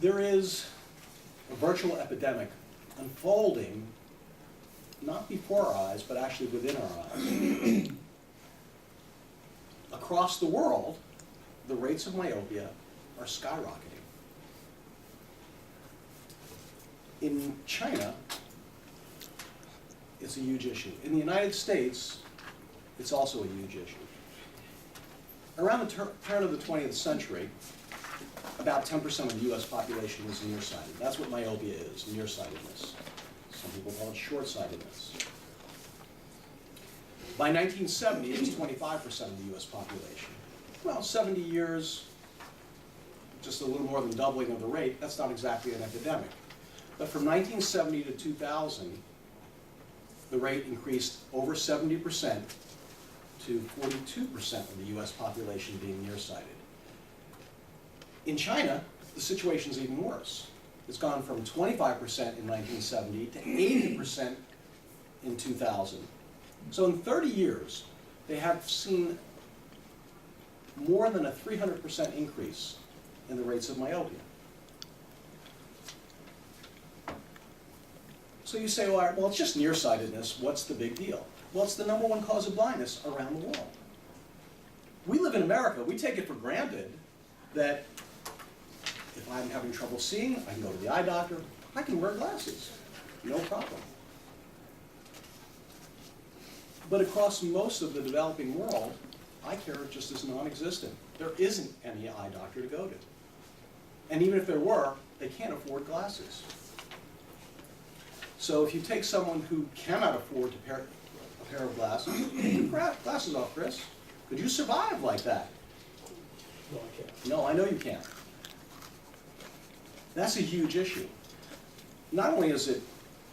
There is a virtual epidemic unfolding, not before our eyes, but actually within our eyes. Across the world, the rates of myopia are skyrocketing. In China, it's a huge issue. In the United States, it's also a huge issue. Around the turn of the 20th century, about 10% of the US population was nearsighted. That's what myopia is, nearsightedness. Some people call it short-sightedness. By 1970, it was 25% of the US population. Well, 70 years, just a little more than doubling of the rate, that's not exactly an epidemic. But from 1970 to 2000, the rate increased over 70% to 42% of the US population being nearsighted. In China, the situation's even worse. It's gone from 25% in 1970 to 80% in 2000. So in 30 years, they have seen more than a 300% increase in the rates of myopia. So you say, well, it's just nearsightedness. What's the big deal? Well, it's the #1 cause of blindness around the world. We live in America. We take it for granted that if I'm having trouble seeing, I can go to the eye doctor. I can wear glasses. No problem. But across most of the developing world, eye care just is non-existent. There isn't any eye doctor to go to. And even if there were, they can't afford glasses. So if you take someone who cannot afford a pair of glasses, take your glasses off, Chris. Could you survive like that? No, I can't. No, I know you can't. That's a huge issue. Not only is it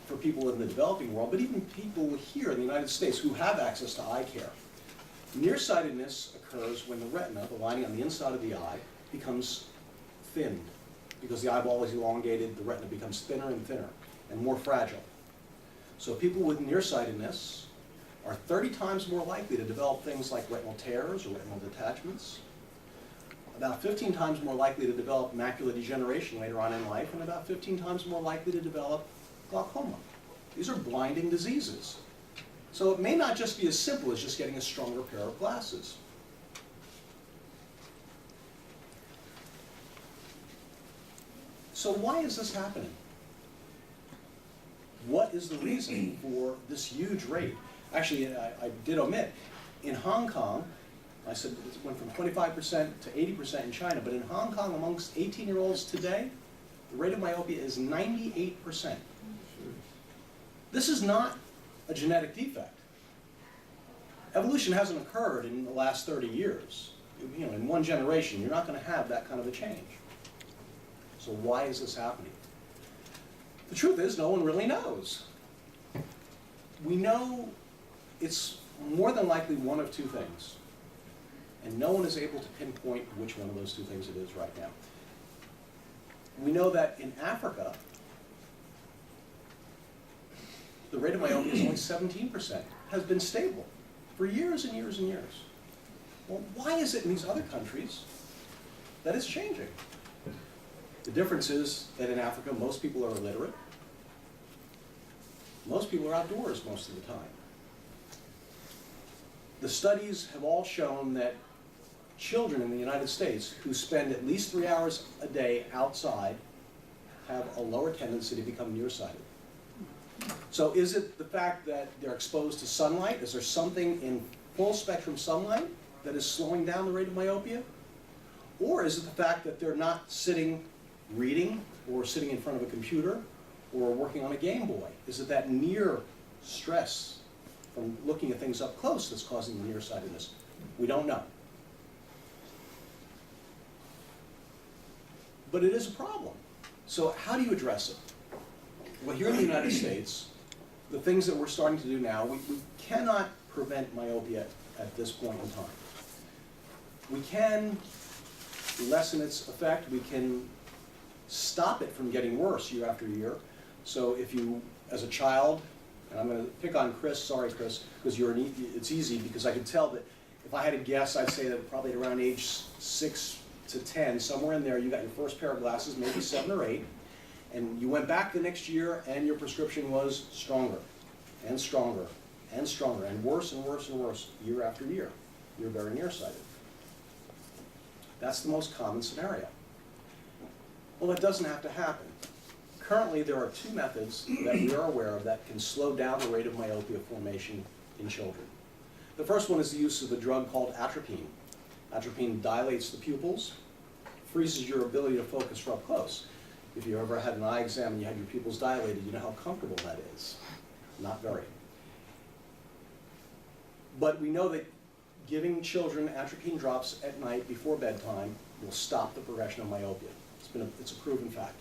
for people in the developing world, but even people here in the United States who have access to eye care. Nearsightedness occurs when the retina, the lining on the inside of the eye, becomes thinned. Because the eyeball is elongated, the retina becomes thinner and thinner and more fragile. So people with nearsightedness are 30 times more likely to develop things like retinal tears or retinal detachments, about 15 times more likely to develop macular degeneration later on in life, and about 15 times more likely to develop glaucoma. These are blinding diseases. So it may not just be as simple as just getting a stronger pair of glasses. So why is this happening? What is the reason for this huge rate? Actually, I did omit. In Hong Kong, I said it went from 25% to 80% in China, but in Hong Kong, amongst 18-year-olds today, the rate of myopia is 98%. This is not a genetic defect. Evolution hasn't occurred in the last 30 years. You know, in one generation, you're not going to have that kind of a change. So why is this happening? The truth is, no one really knows. We know it's more than likely one of two things. And no one is able to pinpoint which one of those two things it is right now. We know that in Africa, the rate of myopia is only 17%, has been stable for years and years and years. Well, why is it in these other countries that it's changing? The difference is that in Africa, most people are illiterate. Most people are outdoors most of the time. The studies have all shown that children in the United States who spend at least 3 hours a day outside have a lower tendency to become nearsighted. So is it the fact that they're exposed to sunlight? Is there something in full spectrum sunlight that is slowing down the rate of myopia? Or is it the fact that they're not sitting reading or sitting in front of a computer or working on a Game Boy? Is it that near stress from looking at things up close that's causing the nearsightedness? We don't know. But it is a problem. So how do you address it? Well, here in the United States, the things that we're starting to do now, we cannot prevent myopia at this point in time. We can lessen its effect. We can stop it from getting worse year after year. So if you, as a child, and I'm going to pick on Chris, sorry Chris, because it's easy because I can tell that if I had to guess, I'd say that probably at around age 6 to 10, somewhere in there, you got your first pair of glasses, maybe 7 or 8, and you went back the next year and your prescription was stronger and stronger and stronger and worse and worse and worse year after year. You're very nearsighted. That's the most common scenario. Well, it doesn't have to happen. Currently, there are 2 methods that we are aware of that can slow down the rate of myopia formation in children. The first one is the use of a drug called atropine. Atropine dilates the pupils, freezes your ability to focus for up close. If you ever had an eye exam and you had your pupils dilated, you know how comfortable that is. Not very. But we know that giving children atropine drops at night before bedtime will stop the progression of myopia. It's a proven fact.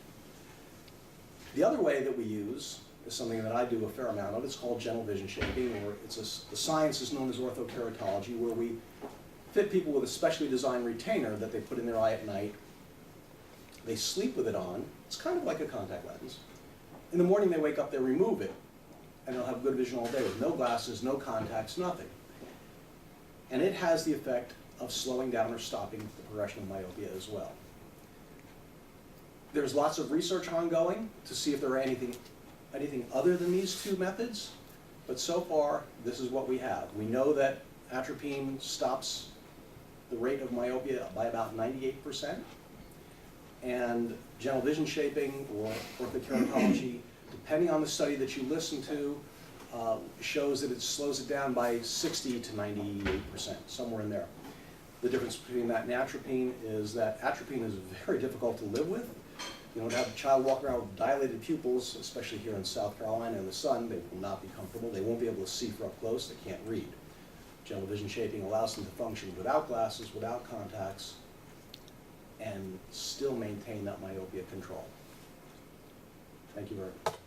The other way that we use is something that I do a fair amount of. It's called gentle vision shaping, or the science is known as orthokeratology, where we fit people with a specially designed retainer that they put in their eye at night. They sleep with it on. It's kind of like a contact lens. In the morning they wake up, they remove it, and they'll have good vision all day with no glasses, no contacts, nothing. And it has the effect of slowing down or stopping the progression of myopia as well. There's lots of research ongoing to see if there are anything other than these 2 methods, but so far, this is what we have. We know that atropine stops the rate of myopia by about 98%, and gentle vision shaping or orthokeratology, depending on the study that you listen to, shows that it slows it down by 60 to 98%, somewhere in there. The difference between that and atropine is that atropine is very difficult to live with. You know, to have a child walk around with dilated pupils, especially here in South Carolina in the sun, they will not be comfortable. They won't be able to see for up close. They can't read. Gentle vision shaping allows them to function without glasses, without contacts, and still maintain that myopia control. Thank you very much.